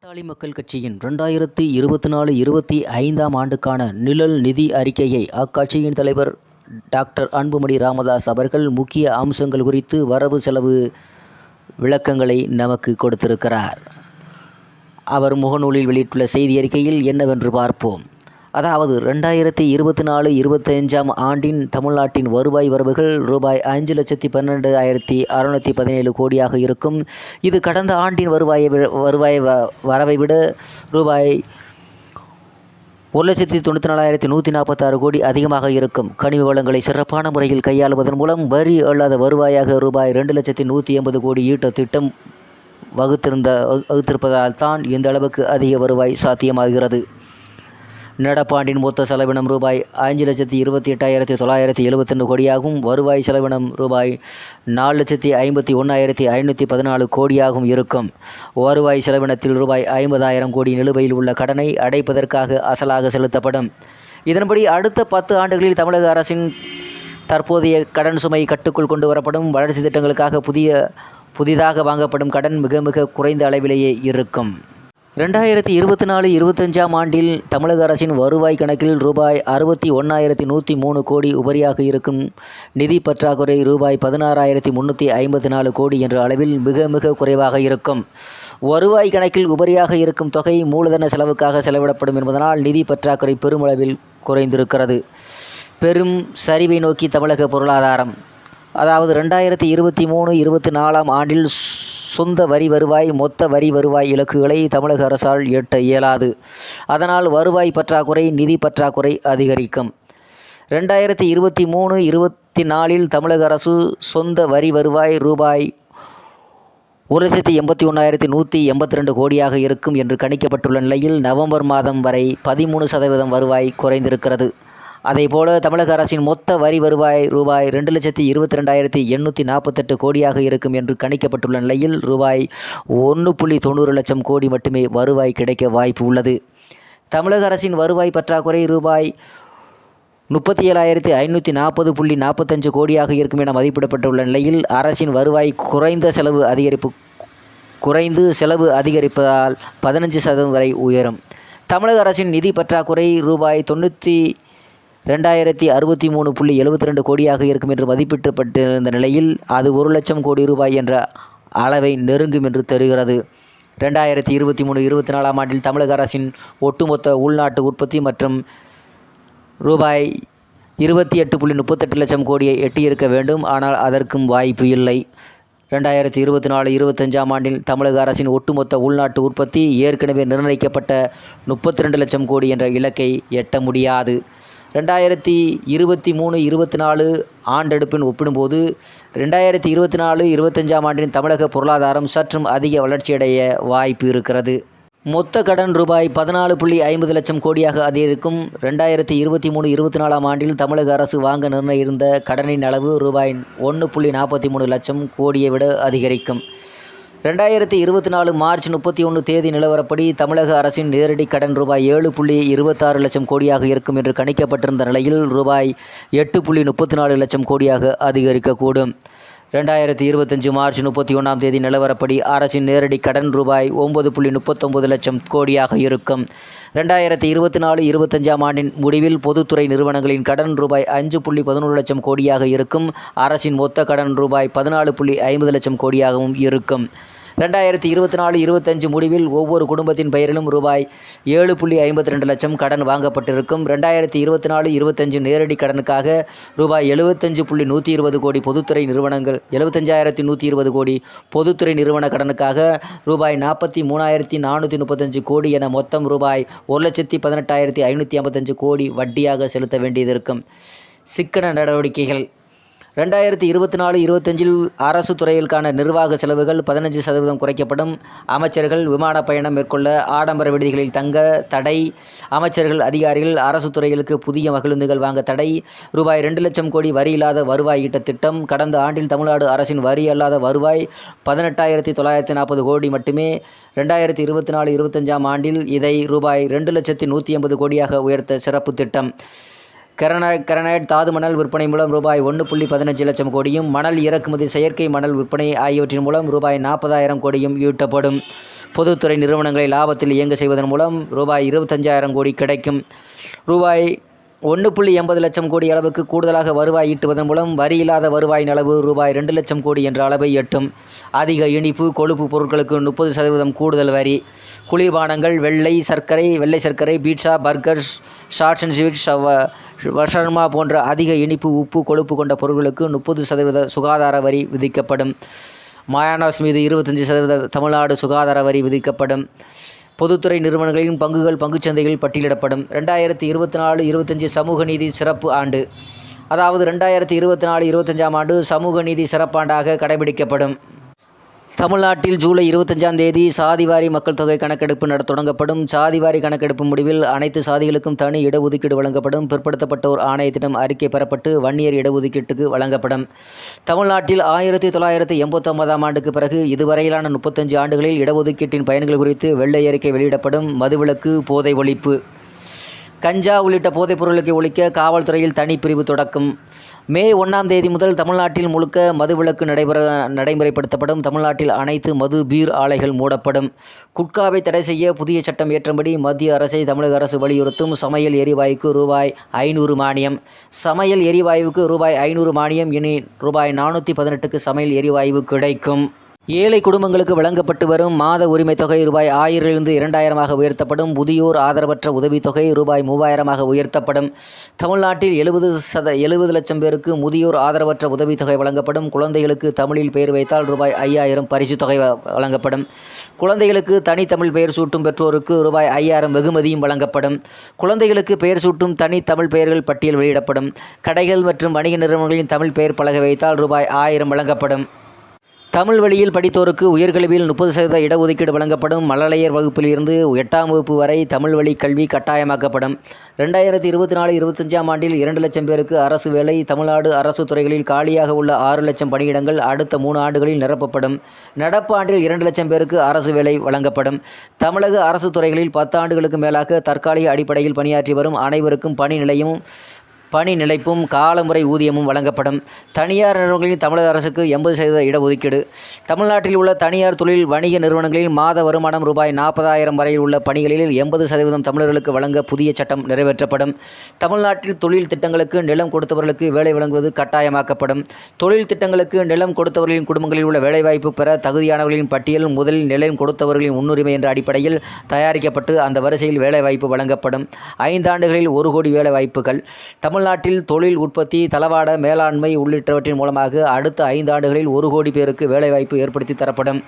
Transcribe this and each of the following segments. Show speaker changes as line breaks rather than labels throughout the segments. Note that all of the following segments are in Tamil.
பாட்டாளி மக்கள் கட்சியின் 2024-25 ஆண்டுக்கான நிழல் நிதி அறிக்கையை அக்கட்சியின் தலைவர் டாக்டர் அன்புமணி ராமதாஸ் அவர்கள் முக்கிய அம்சங்கள் குறித்து வரவு செலவு விளக்கங்களை நமக்கு கொடுத்திருக்கிறார். அவர் முகநூலில் வெளியிட்டுள்ள செய்தி அறிக்கையில் என்னவென்று பார்ப்போம். அதாவது 2024-25 ஆண்டின் தமிழ்நாட்டின் வருவாய் வரவுகள் ரூபாய் 5,12,617 கோடியாக இருக்கும். இது கடந்த ஆண்டின் வருவாய் வரவை விட ரூபாய் 1,94,146 கோடி அதிகமாக இருக்கும். கனிம வளங்களை சிறப்பான முறையில் கையாளுவதன் மூலம் வரி அல்லாத வருவாயாக ரூபாய் 2,180 கோடி ஈட்ட திட்டம் வகுத்திருப்பதால் தான் இந்த அளவுக்கு அதிக வருவாய் சாத்தியமாகிறது. நடப்பாண்டின் மொத்த செலவினம் ரூபாய் 5,28,971 கோடியாகவும் வருவாய் செலவினம் ரூபாய் 4,51,514 கோடியாகவும் இருக்கும். வருவாய் செலவினத்தில் ரூபாய் 50,000 கோடி நிலுவையில் உள்ள கடனை அடைப்பதற்காக அசலாக செலுத்தப்படும். இதன்படி அடுத்த 10 ஆண்டுகளில் தமிழக அரசின் தற்போதைய கடன் சுமை கட்டுக்குள் கொண்டு வரப்படும். வளர்ச்சி திட்டங்களுக்காக புதிதாக வாங்கப்படும் கடன் மிக மிக குறைந்த அளவிலேயே இருக்கும். 2024-25 ஆண்டில் தமிழக அரசின் வருவாய் கணக்கில் ரூபாய் 61,103 கோடி உபரியாக இருக்கும். நிதி பற்றாக்குறை ரூபாய் 16,354 கோடி என்ற அளவில் மிக மிக குறைவாக இருக்கும். வருவாய் கணக்கில் உபரியாக இருக்கும் தொகை மூலதன செலவுக்காக செலவிடப்படும் என்பதனால் நிதி பற்றாக்குறை பெருமளவில் குறைந்திருக்கிறது. பெரும் சரிவை நோக்கி தமிழக பொருளாதாரம். அதாவது 2023-24 ஆண்டில் சொந்த வரி வருவாய் மொத்த வரி வருவாய் இலக்குகளை தமிழக அரசால் எட்ட இயலாது. அதனால் வருவாய் பற்றாக்குறை நிதி பற்றாக்குறை அதிகரிக்கும். 2023-24 தமிழக அரசு சொந்த வரி வருவாய் ரூபாய் 1,81,182 கோடியாக இருக்கும் என்று கணிக்கப்பட்டுள்ள நிலையில் நவம்பர் மாதம் வரை 13% வருவாய் குறைந்திருக்கிறது. அதேபோல தமிழக அரசின் மொத்த வரி வருவாய் ரூபாய் 2,22,848 கோடியாக இருக்கும் என்று கணிக்கப்பட்டுள்ள நிலையில் ரூபாய் 1,90 லட்சம் கோடி மட்டுமே வருவாய் கிடைக்க வாய்ப்பு உள்ளது. தமிழக அரசின் வருவாய் பற்றாக்குறை ரூபாய் 37,540.45 கோடியாக இருக்கும் என மதிப்பிடப்பட்டுள்ள நிலையில் அரசின் வருவாய் குறைந்து செலவு அதிகரிப்பதால் 15% வரை உயரும். தமிழக அரசின் நிதி பற்றாக்குறை ரூபாய் 92,063.72 கோடியாக இருக்கும் என்று மதிப்பிடப்பட்டிருந்த நிலையில் அது 1 லட்சம் கோடி ரூபாய் என்ற அளவை நெருங்கும் என்று தெரிகிறது. 2023-24 ஆண்டில் தமிழக அரசின் ஒட்டுமொத்த உள்நாட்டு உற்பத்தி மற்றும் ரூபாய் 28.38 லட்சம் கோடியை எட்டியிருக்க வேண்டும். ஆனால் அதற்கும் வாய்ப்பு இல்லை. 2024-25 ஆண்டில் தமிழக அரசின் ஒட்டுமொத்த உள்நாட்டு உற்பத்தி ஏற்கனவே நிர்ணயிக்கப்பட்ட 32 லட்சம் கோடி என்ற இலக்கை எட்ட முடியாது. 2023-24 ஆண்டெடுப்பின் ஒப்பிடும்போது 2024-25 ஆண்டின் தமிழக பொருளாதாரம் சற்றும் அதிக வளர்ச்சியடைய வாய்ப்பு இருக்கிறது. மொத்த கடன் ரூபாய் 14.50 லட்சம் கோடியாக அதிகரிக்கும். 2023-24 ஆண்டில் தமிழக அரசு வாங்க நிர்ணயிருந்த கடனின் அளவு ரூபாய் 1.43 லட்சம் கோடியை விட அதிகரிக்கும். 2024 மார்ச் 31 தேதி நிலவரப்படி தமிழக அரசின் நேரடி கடன் ரூபாய் 7.26 லட்சம் கோடியாக இருக்கும் என்று கணிக்கப்பட்டிருந்த நிலையில் ரூபாய் 8.34 லட்சம் கோடியாக அதிகரிக்கக்கூடும். 2025 மார்ச் 31 தேதி நிலவரப்படி அரசின் நேரடி கடன் ரூபாய் 9.39 லட்சம் கோடியாக இருக்கும். 2024-25 ஆண்டின் முடிவில் பொதுத்துறை நிறுவனங்களின் கடன் ரூபாய் 5.11 லட்சம் கோடியாக இருக்கும். அரசின் மொத்த கடன் ரூபாய் 14.50 லட்சம் கோடியாகவும் இருக்கும். 2024-25 முடிவில் ஒவ்வொரு குடும்பத்தின் பெயரிலும் ரூபாய் 7.52 லட்சம் கடன் வாங்கப்பட்டிருக்கும். 2024-25 நேரடி கடனுக்காக ரூபாய் 75.120 கோடி பொதுத்துறை நிறுவனங்கள் 75,120 கோடி பொதுத்துறை நிறுவன கடனுக்காக ரூபாய் 43,435 கோடி என மொத்தம் ரூபாய் 1,18,555 கோடி வட்டியாக செலுத்த வேண்டியதிருக்கும். சிக்கன நடவடிக்கைகள். 2024-25 அரசு துறைகளுக்கான நிர்வாக செலவுகள் 15% குறைக்கப்படும். அமைச்சர்கள் விமான பயணம் மேற்கொள்ள ஆடம்பர விடுதிகளில் தங்க தடை. அமைச்சர்கள் அதிகாரிகள் அரசு துறைகளுக்கு புதிய மகிழுந்துகள் வாங்க தடை. ரூபாய் 2 லட்சம் கோடி வரி இல்லாத வருவாய் ஈட்ட திட்டம். கடந்த ஆண்டில் தமிழ்நாடு அரசின் வரி அல்லாத வருவாய் 18,940 கோடி மட்டுமே. 2024-25 ஆண்டில் இதை ரூபாய் 2,180 கோடியாக உயர்த்த சிறப்பு திட்டம். கிரானைட் தாது மணல் விற்பனை மூலம் ரூபாய் 1.15 லட்சம் கோடியும், மணல் இறக்குமதி செயற்கை மணல் விற்பனை ஆகியவற்றின் மூலம் ரூபாய் 40,000 கோடியும் ஈட்டப்படும். பொதுத்துறை நிறுவனங்களை லாபத்தில் இயங்க செய்வதன் மூலம் ரூபாய் 25,000 கோடி கிடைக்கும். ரூபாய் 1.80 லட்சம் கோடி அளவுக்கு கூடுதலாக வருவாய் ஈட்டுவதன் மூலம் வரி இல்லாத வருவாயின் அளவு ரூபாய் 2 லட்சம் கோடி என்ற அளவை எட்டும். அதிக இனிப்பு கொழுப்பு பொருட்களுக்கு 30% கூடுதல் வரி. குளிர்பானங்கள், வெள்ளை சர்க்கரை, pizza, burger, shorts and sweets, வஷர்மா போன்ற அதிக இனிப்பு உப்பு கொழுப்பு கொண்ட பொருட்களுக்கு 30% சுகாதார வரி விதிக்கப்படும். மயோனைஸ் மீது 25% தமிழ்நாடு சுகாதார வரி விதிக்கப்படும். பொதுத்துறை நிறுவனங்களின் பங்குகள் பங்குச்சந்தைகளில் பட்டியலிடப்படும். 2024-25 சமூக நீதி சிறப்பு ஆண்டு. அதாவது 2024-25ஆம் ஆண்டு சமூக நீதி சிறப்பாண்டாக கடைபிடிக்கப்படும். தமிழ்நாட்டில் ஜூலை 25ஆம் தேதி சாதிவாரி மக்கள் தொகை கணக்கெடுப்பு தொடங்கப்படும். சாதிவாரி கணக்கெடுப்பு முடிவில் அனைத்து சாதிகளுக்கும் தனி இடஒதுக்கீடு வழங்கப்படும். பிற்படுத்தப்பட்டோர் ஆணையத்திடம் அறிக்கை பெறப்பட்டு வன்னியர் இடஒதுக்கீட்டுக்கு வழங்கப்படும். தமிழ்நாட்டில் 1989ஆம் ஆண்டுக்கு பிறகு இதுவரையிலான 35 ஆண்டுகளில் இடஒதுக்கீட்டின் பயன்கள் குறித்து வெள்ளை அறிக்கை வெளியிடப்படும். மதுவிலக்கு, போதை ஒழிப்பு, கஞ்சா உள்ளிட்ட போதைப் பொருளுக்கு ஒழிக்க காவல்துறையில் தனிப்பிரிவு தொடக்கம். மே 1ஆம் தேதி முதல் தமிழ்நாட்டில் முழுக்க மதுவிலக்கு நடைமுறைப்படுத்தப்படும். தமிழ்நாட்டில் அனைத்து மது பீர் ஆலைகள் மூடப்படும். குட்காவை தடை செய்ய புதிய சட்டம் இயற்றும்படி மத்திய அரசை தமிழக அரசு வலியுறுத்தும். சமையல் எரிவாயுக்கு ரூபாய் 500 மானியம். சமையல் எரிவாயுவுக்கு ரூபாய் 500 மானியம். இனி ரூபாய் 418க்கு சமையல் எரிவாயு கிடைக்கும். ஏழை குடும்பங்களுக்கு வழங்கப்பட்டு வரும் மாத உரிமைத் தொகை ரூபாய் 1000 2,000 உயர்த்தப்படும். முதியோர் ஆதரவற்ற உதவித்தொகை ரூபாய் 3,000 உயர்த்தப்படும். தமிழ்நாட்டில் 70 லட்சம் பேருக்கு முதியோர் ஆதரவற்ற உதவித்தொகை வழங்கப்படும். குழந்தைகளுக்கு தமிழில் பெயர் வைத்தால் ரூபாய் 5,000 பரிசுத் தொகை வழங்கப்படும். குழந்தைகளுக்கு தனித்தமிழ் பெயர் சூட்டும் பெற்றோருக்கு ரூபாய் 5,000 வெகுமதியும் வழங்கப்படும். குழந்தைகளுக்கு பெயர் சூட்டும் தனி தமிழ் பெயர்கள் பட்டியல் வெளியிடப்படும். கடைகள் மற்றும் வணிக நிறுவனங்களின் தமிழ் பெயர் பலகை வைத்தால் ரூபாய் 1000 வழங்கப்படும். தமிழ் வழியில் படித்தோருக்கு உயர்கல்வியில் 30% இடஒதுக்கீடு வழங்கப்படும். மழலையர் வகுப்பில் இருந்து 8ஆம் வகுப்பு வரை தமிழ் வழி கல்வி கட்டாயமாக்கப்படும். 2024-25ஆம் ஆண்டில் 2 லட்சம் பேருக்கு அரசு வேலை. தமிழ்நாடு அரசு துறைகளில் காலியாக உள்ள 6 லட்சம் பணியிடங்கள் அடுத்த 3 ஆண்டுகளில் நிரப்பப்படும். நடப்பு ஆண்டில் 2 லட்சம் பேருக்கு அரசு வேலை வழங்கப்படும். தமிழக அரசு துறைகளில் 10 ஆண்டுகளுக்கு மேலாக தற்காலிக அடிப்படையில் பணியாற்றி வரும் அனைவருக்கும் பணி நிலைப்பும் காலமுறை ஊதியமும் வழங்கப்படும். தனியார் நிறுவனங்களில் தமிழக அரசுக்கு 80% இடஒதுக்கீடு. தமிழ்நாட்டில் உள்ள தனியார் தொழில் வணிக நிறுவனங்களில் மாத வருமானம் ரூபாய் 40,000 வரையில் உள்ள பணிகளில் 80% தமிழர்களுக்கு வழங்க புதிய சட்டம் நிறைவேற்றப்படும். தமிழ்நாட்டில் தொழில் திட்டங்களுக்கு நிலம் கொடுத்தவர்களுக்கு வேலை வழங்குவது கட்டாயமாக்கப்படும். தொழில் திட்டங்களுக்கு நிலம் கொடுத்தவர்களின் குடும்பங்களில் உள்ள வேலைவாய்ப்பு பெற தகுதியானவர்களின் பட்டியல் முதலில் நிலம் கொடுத்தவர்களின் முன்னுரிமை என்ற அடிப்படையில் தயாரிக்கப்பட்டு அந்த வரிசையில் வேலைவாய்ப்பு வழங்கப்படும். 5 ஆண்டுகளில் 1 கோடி வேலைவாய்ப்புகள். தமிழ்நாட்டில் தொழில் உற்பத்தி, தளவாட மேலாண்மை உள்ளிட்டவற்றின் மூலமாக அடுத்த 5 ஆண்டுகளில் 1 கோடி பேருக்கு வேலைவாய்ப்பு ஏற்படுத்தி தரப்படும்.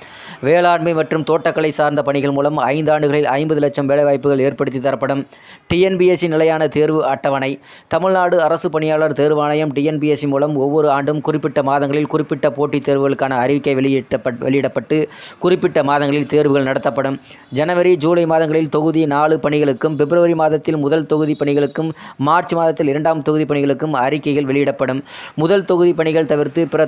வேளாண்மை மற்றும் தோட்டக்கலை சார்ந்த பணிகள் மூலம் 5 ஆண்டுகளில் 50 லட்சம் வேலைவாய்ப்புகள் ஏற்படுத்தி தரப்படும். டிஎன்பிஎஸ்சி நிலையான தேர்வு அட்டவணை. தமிழ்நாடு அரசு பணியாளர் தேர்வாணையம் டிஎன்பிஎஸ்சி மூலம் ஒவ்வொரு ஆண்டும் குறிப்பிட்ட மாதங்களில் குறிப்பிட்ட போட்டித் தேர்வுகளுக்கான அறிவிக்கை வெளியிடப்பட்டு குறிப்பிட்ட மாதங்களில் தேர்வுகள் நடத்தப்படும். ஜனவரி, ஜூலை மாதங்களில் தொகுதி 4 பணிகளுக்கும், பிப்ரவரி மாதத்தில் முதல் தொகுதி பணிகளுக்கும், மார்ச் மாதத்தில் 2ஆம் தொகுதி பணிகளுக்கும் அறிக்கைகள் வெளியிடப்படும். முதல் தொகுதி பணிகள் தவிர்த்து பிற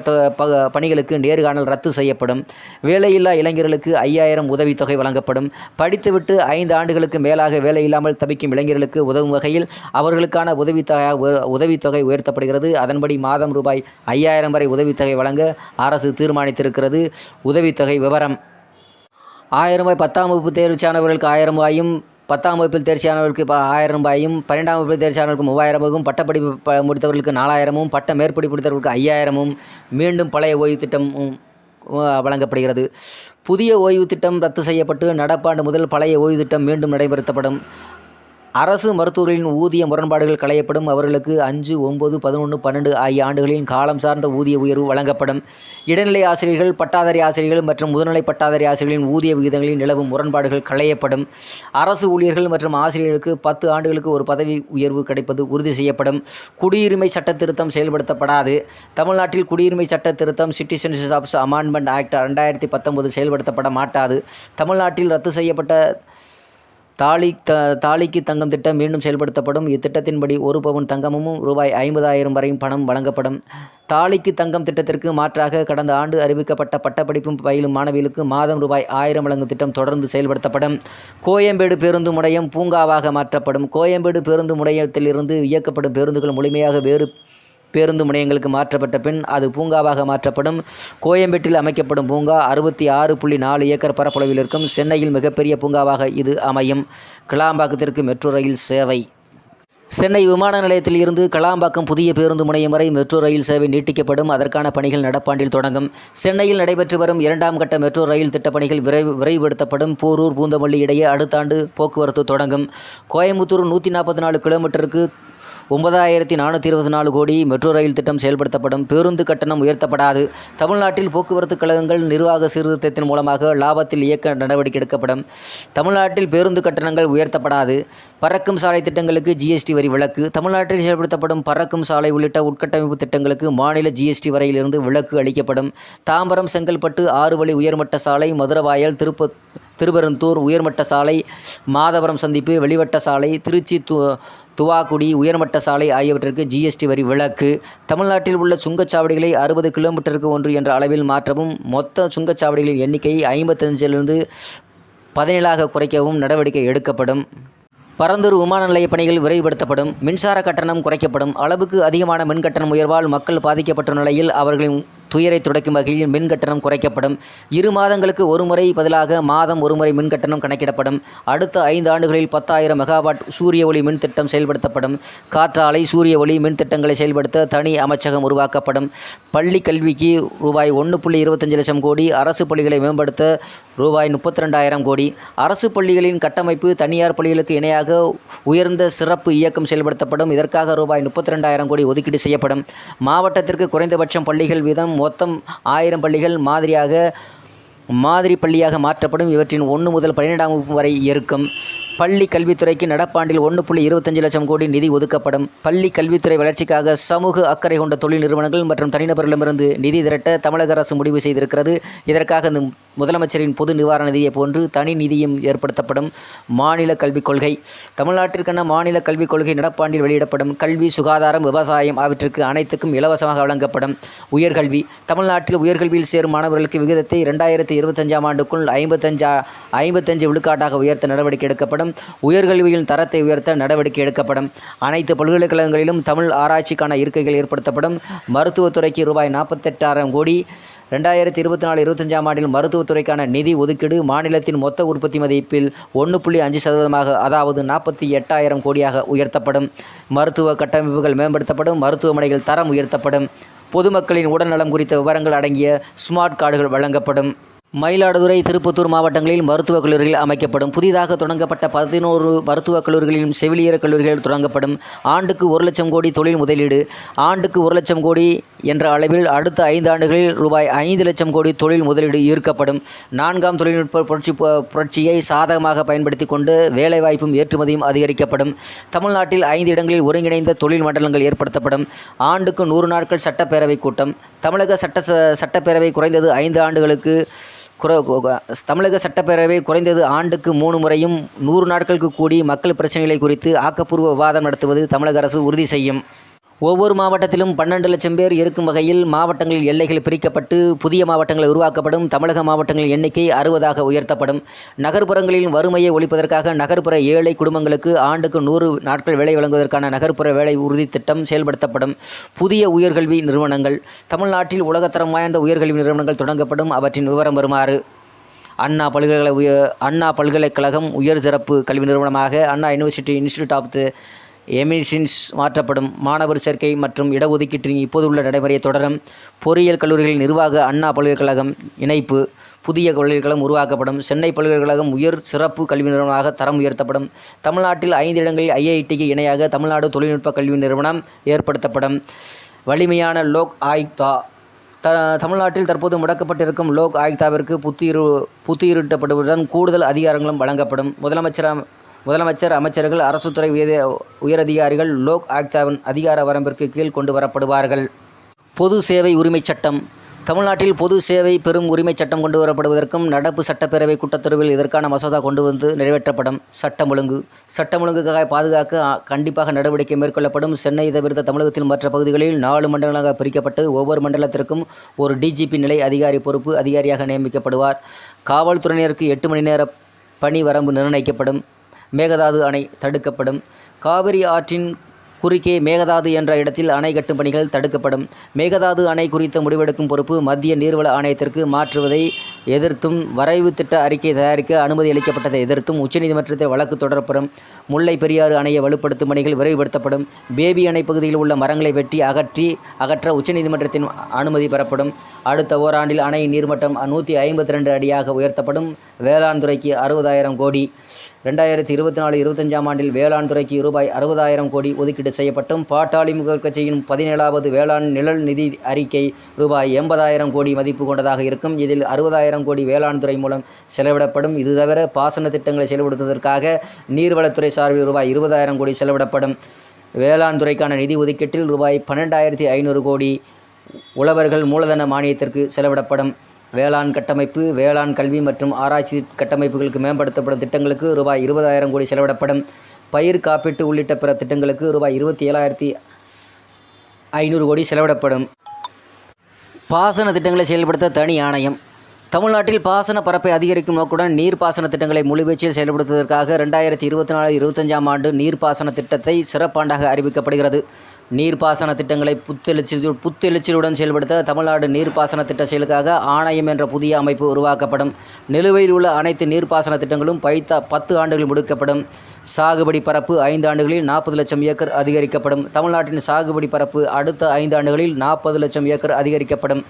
பணிகளுக்கு நேர்காணல் ரத்து செய்யப்படும். வேலையில்லா இளைஞர்களுக்கு 5,000 உதவித்தொகை வழங்கப்படும். படித்துவிட்டு 5 ஆண்டுகளுக்கு மேலாக வேலையில்லாமல் தவிக்கும் இளைஞர்களுக்கு உதவும் வகையில் அவர்களுக்கான உதவித்தொகை உயர்த்தப்படுகிறது. அதன்படி மாதம் ரூபாய் 5,000 வரை உதவித்தொகை வழங்க அரசு தீர்மானித்திருக்கிறது. உதவித்தொகை விவரம்: 1000 ரூபாய் 10ஆம் வகுப்பு தேர்ச்சியானவர்களுக்கு 1000 ரூபாயும், 10ஆம் வகுப்பில் தேர்ச்சியானவர்களுக்கு 1000 ரூபாயும், 12ஆம் வகுப்பில் தேர்ச்சியானவர்களுக்கு 3000 பட்டப்படிப்பு முடித்தவர்களுக்கு 4000 பட்ட மேற்படிப்பு முடித்தவர்களுக்கு 5000 மீண்டும் பழைய ஓய்வு திட்டமும் வழங்கப்படுகிறது. புதிய ஓய்வு திட்டம் ரத்து செய்யப்பட்டு நடப்பாண்டு முதல் பழைய ஓய்வு திட்டம் மீண்டும் நடைமுறைப்படுத்தப்படும். அரசு மருத்துவர்களின் ஊதிய முரண்பாடுகள் களையப்படும். அவர்களுக்கு 5, 9, 11, 12 ஆகிய ஆண்டுகளின் காலம் சார்ந்த ஊதிய உயர்வு வழங்கப்படும். இடைநிலை ஆசிரியர்கள், பட்டாதாரி ஆசிரியர்கள் மற்றும் முதுநிலை பட்டாதாரி ஆசிரியர்களின் ஊதிய விகிதங்களில் நிலவும் முரண்பாடுகள் களையப்படும். அரசு ஊழியர்கள் மற்றும் ஆசிரியர்களுக்கு 10 ஆண்டுகளுக்கு ஒரு பதவி உயர்வு கிடைப்பது உறுதி செய்யப்படும். குடியுரிமை சட்ட திருத்தம் செயல்படுத்தப்படாது. தமிழ்நாட்டில் குடியுரிமை சட்ட திருத்தம் சிட்டிசன்ஷிப் அமெண்ட்மெண்ட் ஆக்ட் 2019 செயல்படுத்தப்பட மாட்டாது. தமிழ்நாட்டில் ரத்து செய்யப்பட்ட தாலிக்கு தங்கம் திட்டம் மீண்டும் செயல்படுத்தப்படும். இத்திட்டத்தின்படி 1 பவுன் தங்கமும் ரூபாய் 50,000 வரையும் பணம் வழங்கப்படும். தாலிக்கு தங்கம் திட்டத்திற்கு மாற்றாக கடந்த ஆண்டு அறிவிக்கப்பட்ட பட்டப்படிப்பு பயிலும் மாணவிகளுக்கு மாதம் ரூபாய் 1000 வழங்கும் திட்டம் தொடர்ந்து செயல்படுத்தப்படும். கோயம்பேடு பேருந்து முனையம் பூங்காவாக மாற்றப்படும். கோயம்பேடு பேருந்து முனையத்திலிருந்து இயக்கப்படும் பேருந்துகள் முழுமையாக பேருந்து முனையங்களுக்கு மாற்றப்பட்ட பின் அது பூங்காவாக மாற்றப்படும். கோயம்பேட்டில் அமைக்கப்படும் பூங்கா 66.4 ஏக்கர் பரப்பளவில் இருக்கும். சென்னையில் மிகப்பெரிய பூங்காவாக இது அமையும். கிளாம்பாக்கத்திற்கு மெட்ரோ ரயில் சேவை. சென்னை விமான நிலையத்தில் இருந்து கிளாம்பாக்கம் புதிய பேருந்து முனையம் வரை மெட்ரோ ரயில் சேவை நீட்டிக்கப்படும். அதற்கான பணிகள் நடப்பாண்டில் தொடங்கும். சென்னையில் நடைபெற்று வரும் 2ஆம் கட்ட மெட்ரோ ரயில் திட்டப்பணிகள் விரைவுபடுத்தப்படும். போரூர் பூந்தமல்லி இடையே அடுத்த ஆண்டு போக்குவரத்து தொடங்கும். கோயம்புத்தூர் 144 கிலோமீட்டருக்கு 9424 கோடி மெட்ரோ ரயில் திட்டம் செயல்படுத்தப்படும். பேருந்து கட்டணம் உயர்த்தப்படாது. தமிழ்நாட்டில் போக்குவரத்து கழகங்கள் நிர்வாக சீர்திருத்தத்தின் மூலமாக லாபத்தில் இயக்க நடவடிக்கை எடுக்கப்படும். தமிழ்நாட்டில் பேருந்து கட்டணங்கள் உயர்த்தப்படாது. பறக்கும் சாலை திட்டங்களுக்கு ஜிஎஸ்டி வரி விலக்கு. தமிழ்நாட்டில் செயல்படுத்தப்படும் பறக்கும் சாலை உள்ளிட்ட உட்கட்டமைப்பு திட்டங்களுக்கு மாநில ஜிஎஸ்டி வரியிலிருந்து விலக்கு அளிக்கப்படும். தாம்பரம் செங்கல்பட்டு 6 வழி உயர்மட்ட சாலை, மதுரவாயல் திருப்பரந்தூர் உயர்மட்ட சாலை, மாதவரம் சந்திப்பு வெளிவட்ட சாலை, திருச்சி துவாக்குடி உயர்மட்ட சாலை ஆகியவற்றிற்கு ஜிஎஸ்டி வரி விலக்கு. தமிழ்நாட்டில் உள்ள சுங்கச்சாவடிகளை 60 கிலோமீட்டருக்கு ஒன்று என்ற அளவில் மாற்றவும், மொத்த சுங்கச்சாவடிகளின் எண்ணிக்கையை 55லிருந்து 17ஆக குறைக்கவும் நடவடிக்கை எடுக்கப்படும். பரந்தூர் விமான நிலைய பணிகள் விரைவுபடுத்தப்படும். மின்சார கட்டணம் குறைக்கப்படும். அளவுக்கு அதிகமான மின் கட்டணம் உயர்வால் மக்கள் பாதிக்கப்பட்ட நிலையில் அவர்களின் துயரை துடைக்கும் வகையில் மின் கட்டணம் குறைக்கப்படும். 2 மாதங்களுக்கு ஒரு முறை பதிலாக மாதம் ஒரு முறை மின் கட்டணம் கணக்கிடப்படும். அடுத்த 5 ஆண்டுகளில் 10,000 மெகாவாட் சூரிய ஒளி மின் திட்டம் செயல்படுத்தப்படும். காற்றாலை சூரிய ஒளி மின் திட்டங்களை செயல்படுத்த தனி அமைச்சகம் உருவாக்கப்படும். பள்ளி கல்விக்கு ரூபாய் 1.25 லட்சம் கோடி. அரசு பள்ளிகளை மேம்படுத்த ரூபாய் 32,000 கோடி. அரசு பள்ளிகளின் கட்டமைப்பு தனியார் பள்ளிகளுக்கு இணையாக உயர்ந்த சிறப்பு இயக்கம் செயல்படுத்தப்படும். இதற்காக ரூபாய் 32,000 கோடி ஒதுக்கீடு செய்யப்படும். மாவட்டத்திற்கு குறைந்தபட்சம் பள்ளிகள் வீதம் மொத்தம் 1000 பள்ளிகள் மாதிரி பள்ளியாக மாற்றப்படும். இவற்றின் 1 முதல் 12ஆம் வகுப்பு வரை இருக்கும். பள்ளி கல்வித்துறைக்கு நடப்பாண்டில் 1.25 லட்சம் கோடி நிதி ஒதுக்கப்படும். பள்ளி கல்வித்துறை வளர்ச்சிக்காக சமூக அக்கறை கொண்ட தொழில் நிறுவனங்கள் மற்றும் தனிநபர்களிடமிருந்து நிதி திரட்ட தமிழக அரசு முடிவு செய்திருக்கிறது. இதற்காக முதலமைச்சரின் பொது நிவாரண நிதியை போன்று தனி நிதியும் ஏற்படுத்தப்படும். மாநில கல்விக் கொள்கை. தமிழ்நாட்டிற்கான மாநில கல்விக் கொள்கை நடப்பாண்டில் வெளியிடப்படும். கல்வி, சுகாதாரம், விவசாயம் ஆகியவற்றுக்கு அனைத்துக்கும் இலவசமாக வழங்கப்படும். உயர்கல்வி. தமிழ்நாட்டில் உயர்கல்வியில் சேரும் மாணவர்களுக்கு விகிதத்தை 2025ஆம் ஆண்டுக்குள் 55 விழுக்காட்டாக உயர்த்த நடவடிக்கை எடுக்கப்படும். உயர்கல்வியின் தரத்தை உயர்த்த நடவடிக்கை எடுக்கப்படும். அனைத்து பல்கலைக்கழகங்களிலும் தமிழ் ஆராய்ச்சிக்கான இருக்கைகள் ஏற்படுத்தப்படும். மருத்துவத்துறைக்கு ரூபாய் 48,000 கோடி. 2024-25ஆம் ஆண்டில் மருத்துவத்துறைக்கான நிதி ஒதுக்கீடு மாநிலத்தின் மொத்த உற்பத்தி மதிப்பில் 1.5% அதாவது 48,000 கோடியாக உயர்த்தப்படும். மருத்துவ கட்டமைப்புகள் மேம்படுத்தப்படும். மருத்துவமனைகள் தரம் உயர்த்தப்படும். பொதுமக்களின் உடல்நலம் குறித்த விவரங்கள் அடங்கிய ஸ்மார்ட் கார்டுகள் வழங்கப்படும். மயிலாடுதுறை, திருப்பத்தூர் மாவட்டங்களில் மருத்துவக் கல்லூரிகள் அமைக்கப்படும். புதிதாக தொடங்கப்பட்ட 11 மருத்துவக் கல்லூரிகளிலும் செவிலியர் கல்லூரிகள் தொடங்கப்படும். ஆண்டுக்கு 1 லட்சம் கோடி தொழில் முதலீடு. ஆண்டுக்கு 1 லட்சம் கோடி என்ற அளவில் அடுத்த 5 ஆண்டுகளில் ரூபாய் 5 லட்சம் கோடி தொழில் முதலீடு ஈர்க்கப்படும். 4ஆம் தொழில்நுட்ப புரட்சியை சாதகமாக பயன்படுத்தி கொண்டு வேலைவாய்ப்பும் ஏற்றுமதியும் அதிகரிக்கப்படும். தமிழ்நாட்டில் 5 இடங்களில் ஒருங்கிணைந்த தொழில் மண்டலங்கள் ஏற்படுத்தப்படும். ஆண்டுக்கு 100 நாட்கள் சட்டப்பேரவை கூட்டம். தமிழக சட்டப்பேரவை குறைந்தது 5 ஆண்டுகளுக்கு தமிழக சட்டப்பேரவை குறைந்தது ஆண்டுக்கு 3 முறையும் 100 நாட்களுக்கு கூடி மக்கள் பிரச்சனைகளை குறித்து ஆக்கப்பூர்வ விவாதம் நடத்துவது தமிழக அரசு உறுதி செய்யும். ஒவ்வொரு மாவட்டத்திலும் 12 லட்சம் பேர் இருக்கும் வகையில் மாவட்டங்களில் எல்லைகள் பிரிக்கப்பட்டு புதிய மாவட்டங்கள் உருவாக்கப்படும். தமிழக மாவட்டங்களின் எண்ணிக்கை 60ஆக உயர்த்தப்படும். நகர்ப்புறங்களில் வறுமையை ஒழிப்பதற்காக நகர்ப்புற ஏழை குடும்பங்களுக்கு ஆண்டுக்கு 100 நாட்கள் வேலை வழங்குவதற்கான நகர்ப்புற வேலை உறுதி திட்டம் செயல்படுத்தப்படும். புதிய உயர்கல்வி நிறுவனங்கள். தமிழ்நாட்டில் உலகத்தரம் வாய்ந்த உயர்கல்வி நிறுவனங்கள் தொடங்கப்படும். அவற்றின் விவரம் வருமாறு: அண்ணா பல்கலைக்கழகம் உயர் சிறப்பு கல்வி நிறுவனமாக அண்ணா யூனிவர்சிட்டி இன்ஸ்டிடியூட் ஆஃப் எமிஷன்ஸ் மாற்றப்படும். மாணவர் சேர்க்கை மற்றும் இடஒதுக்கீட்டின் இப்போதுள்ள நடைமுறையை தொடரும். பொறியியல் கல்லூரிகளின் நிர்வாக அண்ணா பல்கலைக்கழகம் இணைப்பு. புதிய பல்கலைக்கழகம் உருவாக்கப்படும். சென்னை பல்கலைக்கழகம் உயர் சிறப்பு கல்வி நிறுவனமாக தரம் உயர்த்தப்படும். தமிழ்நாட்டில் 5 இடங்களில் ஐஐடிக்கு இணையாக தமிழ்நாடு தொழில்நுட்ப கல்வி நிறுவனம் ஏற்படுத்தப்படும். வலிமையான லோக் ஆயுக்தா. தமிழ்நாட்டில் தற்போது முடக்கப்பட்டிருக்கும் லோக் ஆயுக்தாவிற்கு புத்துயிரூட்டப்படுவதுடன் கூடுதல் அதிகாரங்களும் வழங்கப்படும். முதலமைச்சர், அமைச்சர்கள், அரசுத்துறை உயரதிகாரிகள் லோக் ஆயுக்தாவின் அதிகார வரம்பிற்கு கீழ் கொண்டு வரப்படுவார்கள். பொது சேவை உரிமைச் சட்டம். தமிழ்நாட்டில் பொது சேவை பெறும் உரிமைச் சட்டம் கொண்டு வரப்படுவதற்கும் நடப்பு சட்டப்பேரவை கூட்டத்தொடரில் இதற்கான மசோதா கொண்டு வந்து நிறைவேற்றப்படும். சட்டம் ஒழுங்குக்காக பாதுகாக்க கண்டிப்பாக நடவடிக்கை மேற்கொள்ளப்படும். சென்னை தவிர்த்த தமிழகத்தின் மற்ற பகுதிகளில் 4 மண்டலங்களாக பிரிக்கப்பட்டு ஒவ்வொரு மண்டலத்திற்கும் ஒரு டிஜிபி நிலை அதிகாரி பொறுப்பு அதிகாரியாக நியமிக்கப்படுவார். காவல்துறையினருக்கு 8 மணி நேர பணி வரம்பு நிர்ணயிக்கப்படும். மேகதாது அணை தடுக்கப்படும். காவிரி ஆற்றின் குறுக்கே மேகதாது என்ற இடத்தில் அணை கட்டும் பணிகள் தடுக்கப்படும். மேகதாது அணை குறித்த முடிவெடுக்கும் பொறுப்பு மத்திய நீர்வள ஆணையத்திற்கு மாற்றுவதை எதிர்த்தும் வரைவு திட்ட அறிக்கை தயாரிக்க அனுமதி அளிக்கப்பட்டதை எதிர்த்தும் உச்சநீதிமன்றத்தில் வழக்கு தொடரப்படும். முல்லை பெரியாறு அணையை வலுப்படுத்தும் பணிகள் விரைவுபடுத்தப்படும். பேபி அணை பகுதியில் உள்ள மரங்களை வெட்டி அகற்ற உச்சநீதிமன்றத்தின் அனுமதி பெறப்படும். அடுத்த ஓராண்டில் அணையின் நீர்மட்டம் 152 அடியாக உயர்த்தப்படும். வேளாண் துறைக்கு 60,000 கோடி. 2024-25ஆம் ஆண்டில் வேளாண் துறைக்கு ரூபாய் 60,000 கோடி ஒதுக்கீடு செய்யப்பட்டும். பாட்டாளி மக்கள் கட்சியின் 17வது வேளாண் நிழல் நிதி அறிக்கை ரூபாய் 80,000 கோடி மதிப்பு கொண்டதாக இருக்கும். இதில் 60,000 கோடி வேளாண் துறை மூலம் செலவிடப்படும். இது தவிர பாசன திட்டங்களை செயல்படுத்துவதற்காக நீர்வளத்துறை சார்பில் ரூபாய் 20,000 கோடி செலவிடப்படும். வேளாண் துறைக்கான நிதி ஒதுக்கீட்டில் ரூபாய் 12,500 கோடி உழவர்கள் மூலதன மானியத்திற்கு செலவிடப்படும். வேளாண் கட்டமைப்பு, வேளாண் கல்வி மற்றும் ஆராய்ச்சி கட்டமைப்புகளுக்கு மேம்படுத்தப்படும் திட்டங்களுக்கு ரூபாய் 20,000 கோடி செலவிடப்படும். பயிர் காப்பீட்டு உள்ளிட்ட பிற திட்டங்களுக்கு ரூபாய் 27,500 கோடி செலவிடப்படும். பாசன திட்டங்களை செயல்படுத்த தனி ஆணையம். தமிழ்நாட்டில் பாசன பரப்பை அதிகரிக்கும் நோக்குடன் நீர்ப்பாசன திட்டங்களை முழுவீச்சில் செயல்படுத்துவதற்காக 2024-25ஆம் ஆண்டு நீர்ப்பாசன திட்டத்தை சிறப்பாண்டாக அறிவிக்கப்படுகிறது. நீர்ப்பாசன திட்டங்களை புத்தெழுச்சியுடன் செயல்படுத்த தமிழ்நாடு நீர்ப்பாசன திட்ட செயலுக்காக ஆணையம் என்ற புதிய அமைப்பு உருவாக்கப்படும். நிலுவையில் உள்ள அனைத்து நீர்ப்பாசன திட்டங்களும் 10 ஆண்டுகளில் முடிக்கப்படும். சாகுபடி பரப்பு 5 ஆண்டுகளில் 40 லட்சம் ஏக்கர் அதிகரிக்கப்படும். தமிழ்நாட்டின் சாகுபடி பரப்பு அடுத்த 5 ஆண்டுகளில் 40 லட்சம் ஏக்கர் அதிகரிக்கப்படும்.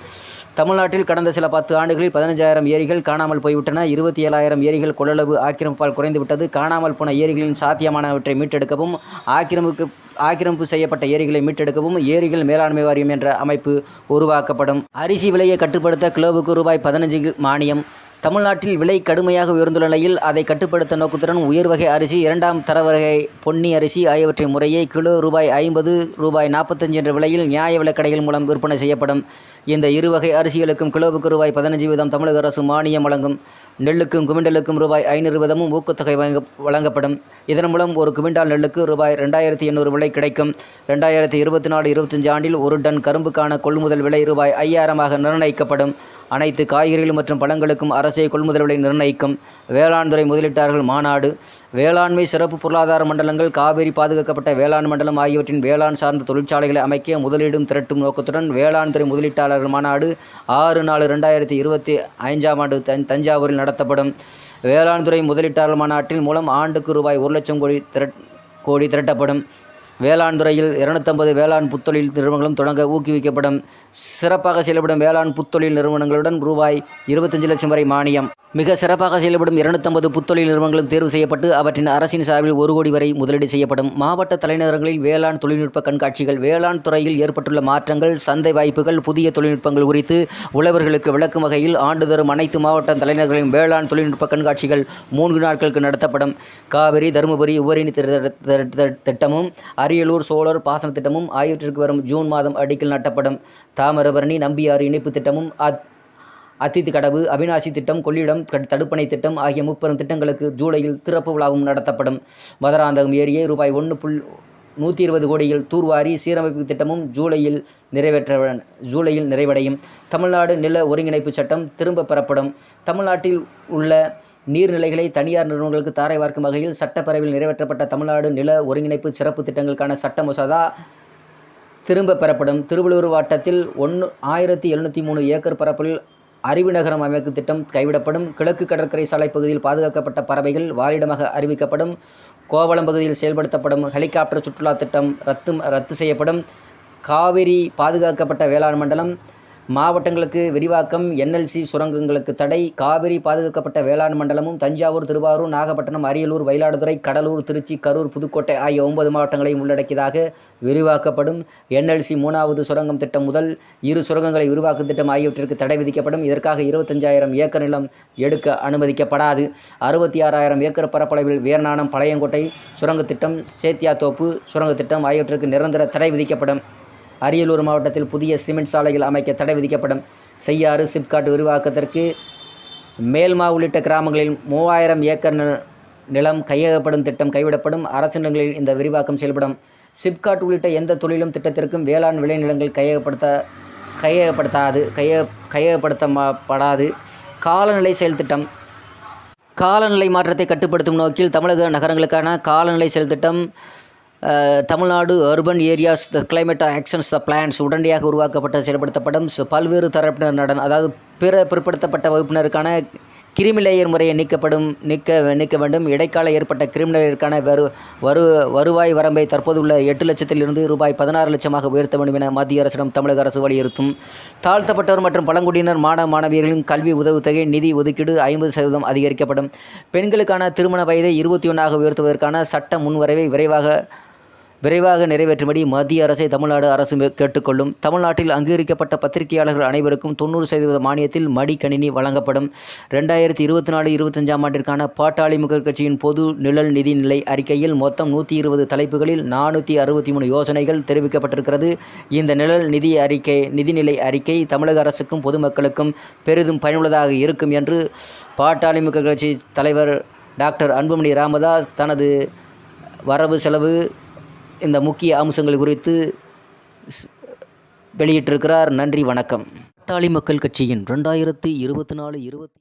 தமிழ்நாட்டில் கடந்த சில 10 ஆண்டுகளில் 15,000 ஏரிகள் காணாமல் போய்விட்டன. 27,000 ஏரிகள் கொள்ளளவு ஆக்கிரமிப்பால் குறைந்துவிட்டது. காணாமல் போன ஏரிகளின் சாத்தியமானவற்றை மீட்டெடுக்கவும், ஆக்கிரமிப்பு செய்யப்பட்ட ஏரிகளை மீட்டெடுக்கவும் ஏரிகள் மேலாண்மை வாரியம் என்ற அமைப்பு உருவாக்கப்படும். அரிசி விலையை கட்டுப்படுத்த கிலோவுக்கு ரூபாய் 15 மானியம். தமிழ்நாட்டில் விலை கடுமையாக உயர்ந்துள்ள நிலையில் அதை கட்டுப்படுத்த நோக்கத்துடன் உயர்வகை அரிசி, 2ஆம் தரவகை பொன்னி அரிசி ஆகியவற்றை முறையே கிலோ ரூபாய் 50, ரூபாய் 45 என்ற விலையில் நியாய விலைக் கடைகள் மூலம் விற்பனை செய்யப்படும். இந்த இருவகை அரிசிகளுக்கும் கிலோவுக்கு ரூபாய் 15 வீதம் தமிழக அரசு மானியம் வழங்கும். நெல்லுக்கும் குவிண்டலுக்கும் ரூபாய் 500 வீதமும் ஊக்கத்தொகை வழங்கப்படும். இதன் மூலம் ஒரு குவிண்டால் நெல்லுக்கு ரூபாய் 2,800 விலை கிடைக்கும். 2024-25 ஆண்டில் 1 டன் கரும்புக்கான கொள்முதல் விலை ரூபாய் 5,000ஆக நிர்ணயிக்கப்படும். அனைத்து காய்கறிகள் மற்றும் பழங்களுக்கும் அரசே கொள்முதல் விலை நிர்ணயிக்கும். வேளாண் துறை முதலீட்டாளர்கள் மாநாடு. வேளாண்மை சிறப்பு பொருளாதார மண்டலங்கள், காவிரி பாதுகாக்கப்பட்ட வேளாண் மண்டலம் ஆகியவற்றின் வேளாண் சார்ந்த தொழிற்சாலைகளை அமைக்க முதலீடும் திரட்டும் நோக்கத்துடன் வேளாண் துறை முதலீட்டாளர்கள் மாநாடு 6/4/2025ஆம் ஆண்டு தஞ்சாவூரில் நடத்தப்படும். வேளாண் துறை முதலீட்டாளர்கள் மாநாட்டின் மூலம் ஆண்டுக்கு ரூபாய் 1 லட்சம் கோடி திரட்டப்படும். வேளாண் துறையில் 250 வேளாண் புத்தொழில் நிறுவனங்களும் தொடங்க ஊக்குவிக்கப்படும். சிறப்பாக செயல்படும் வேளாண் புத்தொழில் நிறுவனங்களுடன் ரூபாய் 25 லட்சம் வரை மானியம். மிக சிறப்பாக செயல்படும் 250 புத்தொழில் நிறுவனங்களும் தேர்வு செய்யப்பட்டு அவற்றின் அரசின் சார்பில் 1 கோடி வரை முதலீடு செய்யப்படும். மாவட்ட தலைநகரங்களில் வேளாண் தொழில்நுட்ப கண்காட்சிகள். வேளாண் துறையில் ஏற்பட்டுள்ள மாற்றங்கள், சந்தை வாய்ப்புகள், புதிய தொழில்நுட்பங்கள் குறித்து உழவர்களுக்கு விளக்கும் வகையில் ஆண்டுதோறும் அனைத்து மாவட்ட தலைநகர்களிலும் வேளாண் தொழில்நுட்ப கண்காட்சிகள் 3 நாட்களுக்கு நடத்தப்படும். காவிரி, தருமபுரி உபரிநீர் திட்டமும், அரியலூர் சோழர் பாசன திட்டமும் ஆகியவற்றிற்கு வரும் ஜூன் மாதம் அடிக்கல் நாட்டப்படும். தாமிரபரணி நம்பியாறு இணைப்பு திட்டமும், அத்தித்து கடவு, அவிநாசி திட்டம், கொள்ளிடம் தடுப்பணை திட்டம் ஆகிய 30 திட்டங்களுக்கு ஜூலையில் திறப்பு விழாவும் நடத்தப்படும். மதுராந்தகம் ஏரியை ரூபாய் 120 கோடியில் தூர்வாரி சீரமைப்பு திட்டமும் ஜூலையில் நிறைவடையும். தமிழ்நாடு நில ஒருங்கிணைப்பு சட்டம் திரும்ப பெறப்படும். தமிழ்நாட்டில் உள்ள நீர்நிலைகளை தனியார் நிறுவனங்களுக்கு தாரை வார்க்கும் வகையில் சட்டப்பேரவையில் நிறைவேற்றப்பட்ட தமிழ்நாடு நில ஒருங்கிணைப்பு சிறப்பு திட்டங்களுக்கான சட்ட மசோதா திரும்ப பெறப்படும். திருவள்ளூர் வட்டத்தில் 1703 ஏக்கர் பரப்பில் அறிவு நகரம் அமைக்கும் திட்டம் கைவிடப்படும். கிழக்கு கடற்கரை சாலை பகுதியில் பாதுகாக்கப்பட்ட பறவைகள் வாழிடமாக அறிவிக்கப்படும். கோவளம் பகுதியில் செயல்படுத்தப்படும் ஹெலிகாப்டர் சுற்றுலா திட்டம் ரத்து செய்யப்படும். காவிரி பாதுகாக்கப்பட்ட வேளாண் மண்டலம் மாவட்டங்களுக்கு விரிவாக்கம். NLC சுரங்கங்களுக்கு தடை. காவிரி பாதுகாக்கப்பட்ட வேளாண் மண்டலமும் தஞ்சாவூர், திருவாரூர், நாகப்பட்டினம், அரியலூர், மயிலாடுதுறை, கடலூர், திருச்சி, கரூர், புதுக்கோட்டை ஆகிய 9 மாவட்டங்களையும் உள்ளடக்கியதாக விரிவாக்கப்படும். NLC 3வது சுரங்கம் திட்டம் முதல் 2 சுரங்கங்களை விரிவாக்கும் திட்டம் ஆகியவற்றிற்கு தடை விதிக்கப்படும். இதற்காக 25,000 ஏக்கர் நிலம் எடுக்க அனுமதிக்கப்படாது. 66,000 ஏக்கர் பரப்பளவில் வேர்நாணம் பழையங்கோட்டை சுரங்க திட்டம், சேத்தியாத்தோப்பு சுரங்க திட்டம் ஆகியவற்றிற்கு நிரந்தர தடை விதிக்கப்படும். அரியலூர் மாவட்டத்தில் புதிய சிமெண்ட் சாலைகள் அமைக்க தடை விதிக்கப்படும். செய்யாறு சிப்காட் விரிவாக்கத்திற்கு மேல்மா உள்ளிட்ட கிராமங்களில் 3000 ஏக்கர் நிலம் கையகப்படும் திட்டம் கைவிடப்படும். அரசு நிலங்களில் இந்த விரிவாக்கம் செயல்படும். சிப்காட் உள்ளிட்ட எந்த தொழிலும் திட்டத்திற்கும் வேளாண் விளைநிலங்கள் கையகப்படுத்தப்படாது. காலநிலை செயல் திட்டம். காலநிலை மாற்றத்தை கட்டுப்படுத்தும் நோக்கில் தமிழக நகரங்களுக்கான காலநிலை செயல் திட்டம் Tamil Nadu urban areas the climate actions the plans உடனடியாக செயல்படுத்தப்படும் பல்வேறு தரப்பினர் அதாவது பிற பிற்படுத்தப்பட்ட வகுப்பினருக்கான கிரிமிலேயர் முறையை நீக்க வேண்டும். இடைக்கால ஏற்பட்ட கிரிமிலேயருக்கான வருவாய் வரம்பை தற்போதுள்ள 8 லட்சத்திலிருந்து ரூபாய் 16 லட்சமாக உயர்த்த வேண்டும் என மத்திய அரசிடம் தமிழக அரசு வலியுறுத்தும். தாழ்த்தப்பட்டோர் மற்றும் பழங்குடியினர் மாணவியர்களின் கல்வி உதவித்தொகை நிதி ஒதுக்கீடு 50% அதிகரிக்கப்படும். பெண்களுக்கான திருமண வயதை 21 உயர்த்துவதற்கான சட்ட முன்வரைவை விரைவாக நிறைவேற்றும்படி மத்திய அரசை தமிழ்நாடு அரசு கேட்டுக்கொள்ளும். தமிழ்நாட்டில் அங்கீகரிக்கப்பட்ட பத்திரிகையாளர்கள் அனைவருக்கும் 90% மானியத்தில் மடிக்கணினி வழங்கப்படும். 2024-25 ஆண்டிற்கான பாட்டாளி மக்கள் கட்சியின் பொது நிழல் நிதிநிலை அறிக்கையில் மொத்தம் 120 தலைப்புகளில் 463 யோசனைகள் தெரிவிக்கப்பட்டிருக்கிறது. இந்த நிழல் நிதிநிலை அறிக்கை தமிழக அரசுக்கும் பொதுமக்களுக்கும் பெரிதும் பயனுள்ளதாக இருக்கும் என்று பாட்டாளி மக்கள் கட்சி தலைவர் டாக்டர் அன்புமணி ராமதாஸ் தனது வரவு செலவு இந்த முக்கிய அம்சங்கள் குறித்து வெளியிட்டிருக்கிறார். நன்றி, வணக்கம். பாட்டாளி மக்கள் கட்சியின் 2024